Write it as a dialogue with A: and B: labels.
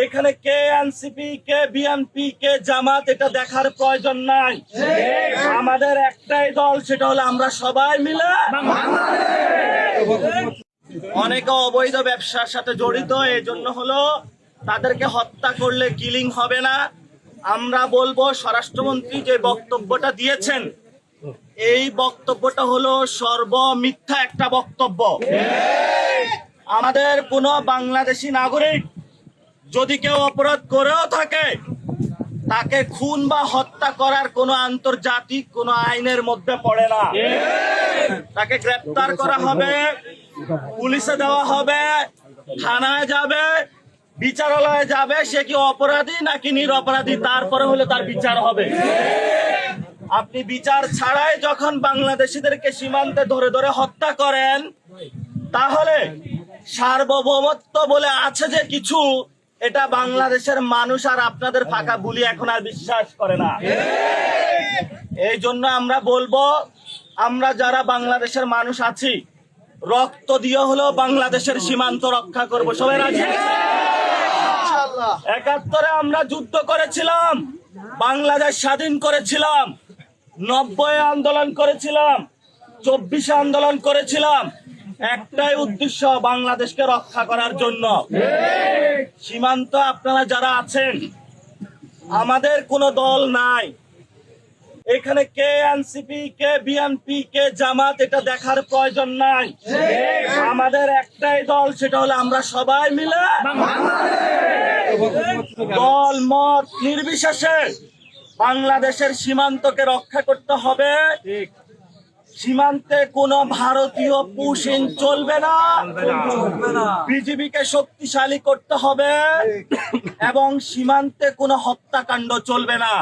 A: এখানে কে এনসিপি, কে বিএনপি, কে জামাত এটা দেখার প্রয়োজন নাই। আমাদের একটাই দল, সেটা হলো আমরা সবাই মিলে। অনেকে অবৈধ ব্যবসার সাথে জড়িত, এই জন্য হলো তাদেরকে হত্যা করলে কিলিং হবে না। আমরা বলবো স্বরাষ্ট্রমন্ত্রী যে বক্তব্যটা দিয়েছেন, এই বক্তব্যটা হলো সর্বমিথ্যা একটা বক্তব্য। আমাদের কোনো বাংলাদেশি নাগরিক যদি কেউ অপরাধ করেও থাকে, তাকে খুন বা হত্যা করার কোনো আন্তর্জাতিক কোনো আইনের মধ্যে পড়ে না। তাকে গ্রেপ্তার করা হবে, পুলিশে দেওয়া হবে, থানায় যাবে, বিচারালয়ে যাবে। সে কি অপরাধী নাকি নিরপরাধী, তারপরে হলে তার বিচার হবে। আপনি বিচার ছাড়াই যখন বাংলাদেশিদেরকে সীমান্তে ধরে ধরে হত্যা করেন, তাহলে সার্বভৌমত্ব বলে আছে যে কিছু, এটা বাংলাদেশের মানুষ আর আপনাদের ফাঁকা বুলি এখন আর বিশ্বাস করে না। এই জন্য আমরা বলবো, আমরা যারা বাংলাদেশের মানুষ আছি, রক্ত দিয়ে হলেও বাংলাদেশের সীমান্ত রক্ষা করব। সবাই রাজি? ৭১ আমরা যুদ্ধ করেছিলাম, বাংলাদেশ স্বাধীন করেছিলাম, ৯০ আন্দোলন করেছিলাম, ২৪ আন্দোলন করেছিলাম। একটাই উদ্দেশ্য, বাংলাদেশকে রক্ষা করার জন্য। সীমান্ত আপনারা যারা আছেন, আমাদের কোনো দল নাই। এখানে কে এনসিপি, কে বিএনপি, কে জামাত এটা দেখার প্রয়োজন নাই। আমাদের একটাই দল, সেটা হলো আমরা সবাই মিলে। দল মত নির্বিশেষে বাংলাদেশের সীমান্তকে রক্ষা করতে হবে। সীমান্তে কোনো ভারতীয় পুশিং চলবে না। বিজিবিকে শক্তিশালী করতে হবে এবং সীমান্তে কোনো হত্যাকাণ্ড চলবে না।